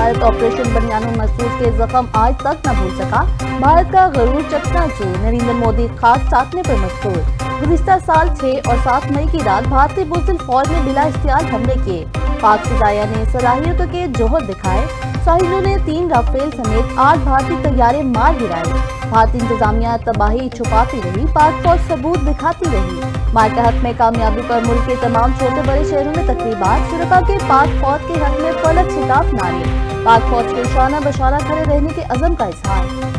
Bharat operation बनियानुल Masood के जख्म आज तक न भूल सका। भारत का गरूर चकनाचूर, नरेंद्र मोदी खाक चाटने पर मजबूर। गुज़िश्ता साल 6 और 7 मई की रात भारतीय बुज़दिल फौज ने बिला इख्तियार हमले किए। पाक फिजाइया ने सलाहियतों के जोहर दिखाए। साहिलों ने 3 राफेल समेत 8 भारतीय तैयारे मार गिराए। भारतीय इंतजामिया तबाही छुपाती रही, पाक फौज सबूत दिखाती रही। मार्का हक में कामयाबी पर मुल्क के तमाम छोटे बड़े शहरों में तकरीबात। शुरका के पाक फौज के हक में फलक शिताफ नारे। पाक फौज के शाना बशाना खड़े रहने के अज़म का इजहार।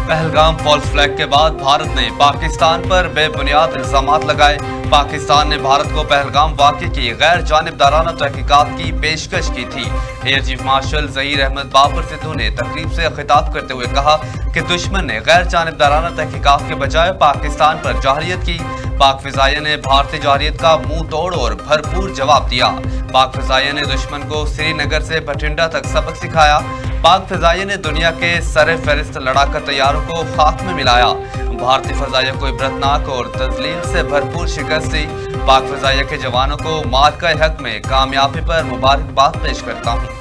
पहलगाम फॉल्स फ्लैग के बाद भारत ने पाकिस्तान पर बेबुनियाद इल्जामात लगाए। पाकिस्तान ने भारत को पहलगाम वाक़े की गैर जानिबदाराना तहकीकात की पेशकश की थी। Air chief marshal Zaheer Ahmed Babar Sidhu ने तकरीब से खिताब करते हुए कहा कि दुश्मन ने गैर जानिबदाराना तहकीकात के बजाय पाकिस्तान पर जाहिलियत की। पाक फिजाइया ने भारतीय जाहिलियत का मुंह तोड़ और भरपूर जवाब दिया। पाक फिजाइया ने दुश्मन को श्रीनगर से बठिंडा तक सबक सिखाया। पाक फिजाइया ने दुनिया के सरे फहरिस्त लड़ाका तैयारों को खाक में मिलाया। भारतीय फिजाइया को इबरतनाक और तजलील से भरपूर शिकस्त दी। पाक फिजाइया के जवानों को मार्का हक में कामयाबी पर मुबारकबाद पेश करता हूँ।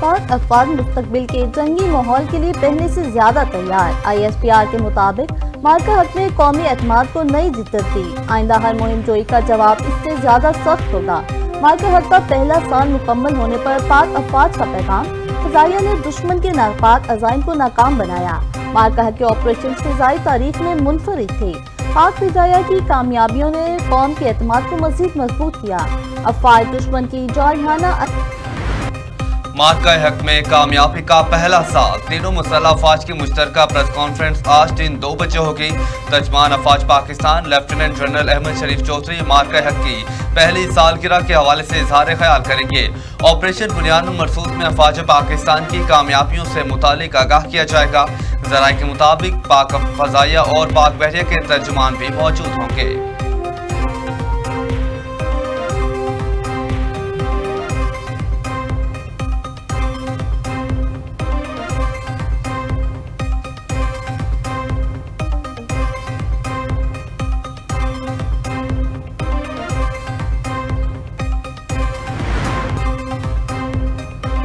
पाक अफवाज मुस्तकबिल के जंगी माहौल के लिए पहले से ज्यादा तैयार। ISPR के मुताबिक मार्का हक ने कौमी एतमाद को नई जिद्दत दी। आइंदा हर मुहिम जोई का जवाब इससे ज्यादा सख्त होगा। मार्का हक का पहला साल मुकम्मल होने पर पाक अफवाज का पैगाम। फिजाइया ने दुश्मन के नापाक अज़ाइम को नाकाम बनाया। मार्का हक के ऑपरेशन फिजाई तारीख में मुनफरिद थे। पाक फिजाइया की कामयाबियों ने कौम के एतमाद को मजीद मजबूत किया। अफवाज दुश्मन की जारहाना मार्का हक में कामयाबी का पहला साल। तीनों मुसल्लह अफवाज की मुश्तरका प्रेस कॉन्फ्रेंस आज दिन 2 बजे होगी। तर्जमान अफवाज पाकिस्तान लेफ्टिनेंट जनरल अहमद शरीफ चौधरी मार्का हक की पहली सालगिरह के हवाले से इजहार ख्याल करेंगे। ऑपरेशन बुनियानुल मसूद में अफवाज पाकिस्तान की कामयाबियों से मुतालिक आगाह किया जाएगा। ज़राए के मुताबिक पाक फजाइया और पाक बहरिया के तर्जुमान भी मौजूद होंगे।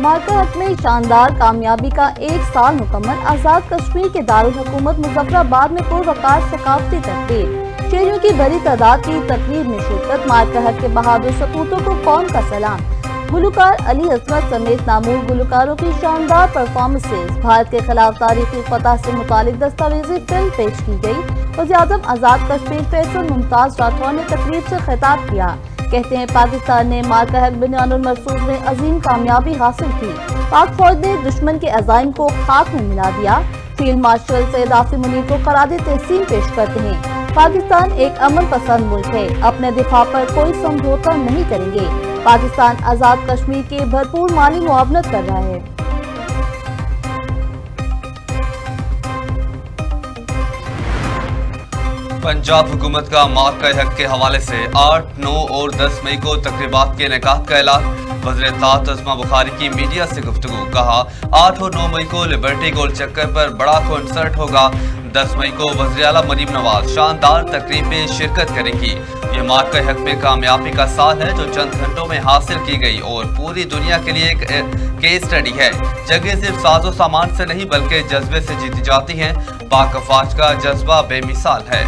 मार्का हक में शानदार कामयाबी का 1 साल मुकम्मल। आज़ाद कश्मीर के दारुल हुकूमत मुजफ्फराबाद में पुरवकार सकाफती तकरीर। शहरियों की बड़ी तादाद की तकरीर में शिरकत। मार्का हक के बहादुर सपूतों को कौम का सलाम। गुलकार अली असमत समेत नामूर गुलकारों की शानदार परफॉर्मेंसेज। भारत के खिलाफ तारीखी फतह से मुतालिक दस्तावेजी फिल्म पेश की गई। वज़ीर-ए-आज़म आज़ाद कश्मीर फैसल मुमताज राठौर ने तकरीब से खिताब किया। कहते हैं पाकिस्तान ने मार्का हक बनियानुल मसूद में अजीम कामयाबी हासिल की। पाक फौज ने दुश्मन के अज़ाइम को खाक में मिला दिया। फील्ड मार्शल सैयद आसिम मुनीर को खराज तहसीन पेश करते हैं। पाकिस्तान एक अमन पसंद मुल्क है, अपने दिफा पर कोई समझौता नहीं करेंगे। पाकिस्तान आज़ाद कश्मीर के भरपूर माली मुआवनत कर रहा है। पंजाब हुकूमत का मार्का हक के हवाले से 8, 9 और 10 मई को तकरीबात के इनेकाद का ऐलान। वज़ीर-ए-इत्तेहाद अज़मा बुखारी की मीडिया से गुफ्तगू। कहा 8 और 9 मई को लिबर्टी गोल चक्कर पर बड़ा कॉन्सर्ट होगा। 10 मई को वज़ीर आला मरीम नवाज शानदार तकरीब में शिरकत करेंगी। ये मार्का हक में कामयाबी का साल है जो चंद घंटों में हासिल की गई और पूरी दुनिया के लिए एक केस स्टडी है। जंगें सिर्फ साजो सामान से नहीं बल्कि जज्बे से जीती जाती हैं। पाक अफवाज का जज्बा बेमिसाल है।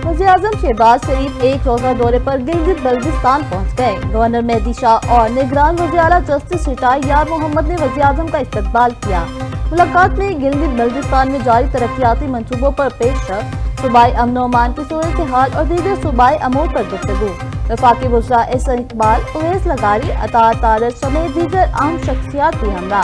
वज़ीर-ए-आज़म शहबाज शरीफ एक रोज़ा दौरे पर गिलगित बल्तिस्तान पहुँच गए। गवर्नर मेहदी शाह और निगरान वज़ीर आला जस्टिस रिटायर्ड यार मोहम्मद ने वज़ीर-ए-आज़म का इस्तकबाल किया। मुलाकात में गिलगित बल्तिस्तान में जारी तरक्याती मंसूबों पर पेशरफ्त, सूबाई अमन अमान की सूरत हाल और दीगर सूबाई अमूर पर गुफ्तगू। वफाकी वज़रा एहसन इकबाल, उवैस लगारी, अता तारश समेत दीगर अहम शख्सियात भी हमरा।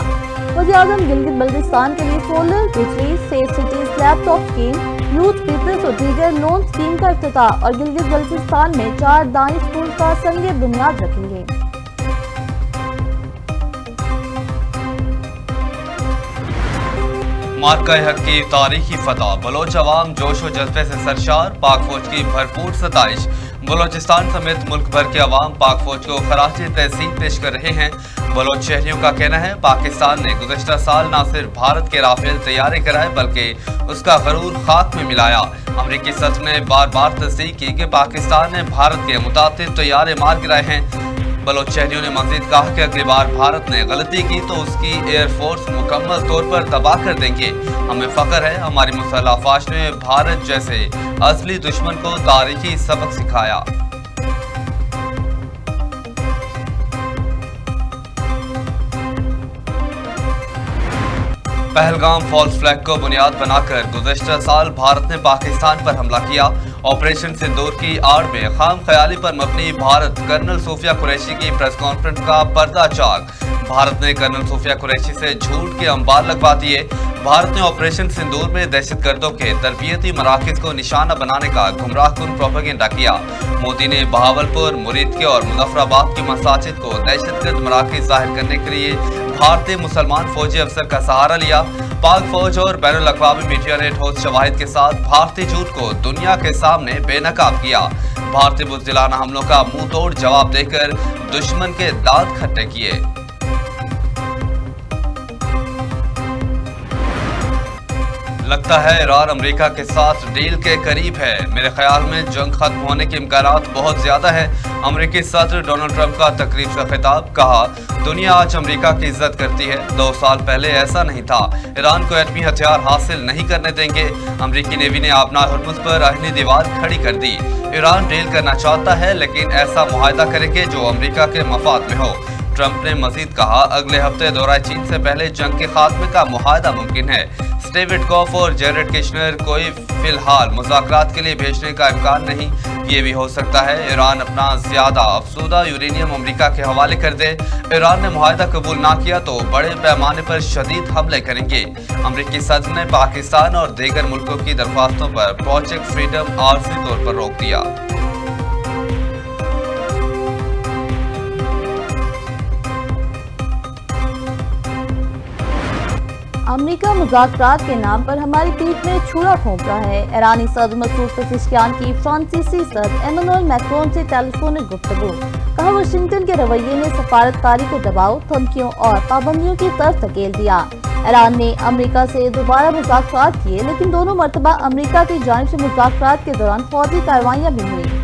वज़ीर-ए-आज़म गिलगित बल्तिस्तान के लिए सोलर बिजली, safe cities laptop scheme, youth people's और दीगर लोन स्कीम का इफ्तिताह और गिलगित बल्तिस्तान में 4 दाई स्कूल का संगे बुनियाद रखेंगे। मार्का हक की तारीखी फतह, बलोच अवाम जोश व जज्बे से सरशार, पाक फौज की भरपूर सताइश। बलोचिस्तान समेत मुल्क भर के अवाम पाक फौज को खराज तहसीन पेश कर रहे हैं। बलोच शहरियों का कहना है पाकिस्तान ने गुज़श्ता साल न सिर्फ भारत के राफेल तैयारी कराए बल्कि उसका गरूर खाक में मिलाया। अमरीकी सदर ने बार बार तस्दीक की कि पाकिस्तान ने भारत के मुताबिक तैयारे मार गिराए हैं। बलोच शहरियों ने मजीद कहा कि अगली बार भारत ने गलती की तो उसकी एयरफोर्स मुकम्मल तौर पर तबाह कर देंगे। हमें फख्र है हमारी मुसल्लह अफवाज ने भारत जैसे असली दुश्मन को तारीखी सबक सिखाया। पहलगाम फॉल्स फ्लैग को बुनियाद बनाकर गुज़श्ता साल भारत ने पाकिस्तान पर हमला किया। ऑपरेशन सिंदूर की आड़ में खाम ख्याली पर मबनी भारत कर्नल सूफिया कुरैशी की प्रेस कॉन्फ्रेंस का पर्दा चाक। भारत ने कर्नल सूफिया कुरैशी से झूठ के अंबार लगवा दिए। भारत ने ऑपरेशन सिंदूर में दहशतगर्दों के तरबियती मराकज को निशाना बनाने का गुमराहकुन प्रोपेगेंडा किया। मोदी ने बहावलपुर, मुरीदके और मुजफ्फराबाद की मसाजिद को दहशतगर्द मराकज जाहिर करने के लिए भारतीय मुसलमान फौजी अफसर का सहारा लिया। पाक फौज और बैनुल अक़वामी मीडिया ने ठोस शवाहिद के साथ भारतीय झूठ को दुनिया के सामने बेनकाब किया। भारतीय बुज़दिलाना हमलों का मुंह तोड़ जवाब देकर दुश्मन के दांत खट्टे किए। लगता है ईरान अमेरिका के साथ डील के करीब है। मेरे ख्याल में जंग खत्म होने के इम्कानात बहुत ज्यादा है। अमेरिकी सदर डोनाल्ड ट्रंप का तकरीब से खिताब, कहा दुनिया आज अमेरिका की इज्जत करती है, 2 साल पहले ऐसा नहीं था। ईरान को एटमी हथियार हासिल नहीं करने देंगे। अमेरिकी नेवी ने अपना हुर्मुज़ पर आहनी दीवार खड़ी कर दी। ईरान डील करना चाहता है लेकिन ऐसा मुआहदा करेंगे जो अमेरिका के मफाद में हो। ट्रंप ने मजीद कहा अगले हफ्ते दौरा चीन से पहले जंग के खात्मे का मुआहदा मुमकिन है। स्टीव विटकॉफ और जेरेड किशनर कोई फिलहाल मुज़ाकरात के लिए भेजने का इम्कान नहीं। ये भी हो सकता है ईरान अपना ज्यादा अफसूदा यूरेनियम अमेरिका के हवाले कर दे। ईरान ने मुआहदा कबूल ना किया तो बड़े पैमाने पर शदीद हमले करेंगे। अमेरिकी सदर ने पाकिस्तान और दीगर मुल्कों की दरख्वास्तों पर प्रोजेक्ट फ्रीडम आर्जी तौर पर रोक दिया। अमेरिका मुज़ाकरात के नाम पर हमारी पीठ में छुरा घोंप रहा है। ईरानी सदर मसूद पेज़ेश्कियान की फ्रांसीसी सदर एमेनुएल मैक्रोन से टेलीफोनिक गुफ्तगू। कहा वाशिंगटन के रवैये ने सफारतकारी को दबाव, धमकियों और पाबंदियों की तरफ धकेल दिया। ईरान ने अमेरिका से दोबारा मुज़ाकरात किए लेकिन दोनों मरतबा अमेरिका की जानिब से मुज़ाकरात के दौरान फौजी कार्रवाइयाँ भी हुई।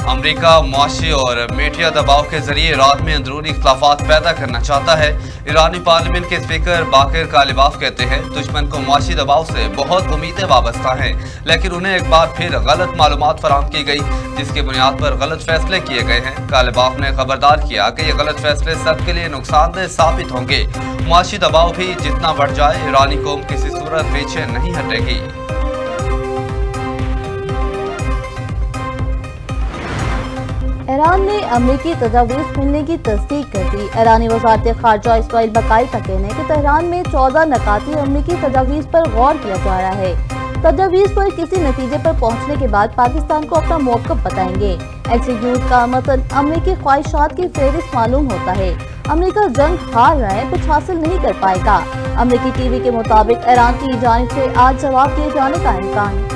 अमेरिका मुआशी और मीडिया दबाव के जरिए इराक में अंदरूनी इख्तलाफात पैदा करना चाहता है। ईरानी पार्लियामेंट के स्पीकर बाकिर कालिबाफ कहते हैं दुश्मन को मुआशी दबाव से बहुत उम्मीदें वाबस्ता हैं, लेकिन उन्हें एक बार फिर गलत मालूमात फराहम की गई जिसकी बुनियाद पर गलत फैसले किए गए हैं। कालिबाफ ने खबरदार किया कि ये गलत फैसले सबके लिए नुकसानदेह साबित होंगे। मुआशी दबाव भी जितना बढ़ जाए ईरानी कौम किसी सूरत पीछे नहीं हटेगी। ईरान ने अमेरिकी तजावीज़ मिलने की तस्दीक कर दी। ईरानी वज़ारत ख़ारजा इस्माइल बकाई का कहना है कि तेहरान में 14 नकाती अमेरिकी तजावीज़ पर गौर किया जा रहा है। तजावीज़ पर किसी नतीजे पर पहुंचने के बाद पाकिस्तान को अपना मौक़िफ़ बताएंगे। एक्जीक्यूट का मतलब अमेरिकी ख्वाहिशात की फहरिस्त मालूम होता है। अमेरिका जंग हार रहा है, कुछ हासिल नहीं कर पाएगा। अमेरिकी टीवी के मुताबिक ईरान की जानिब से आज जवाब दिए जाने का इम्कान।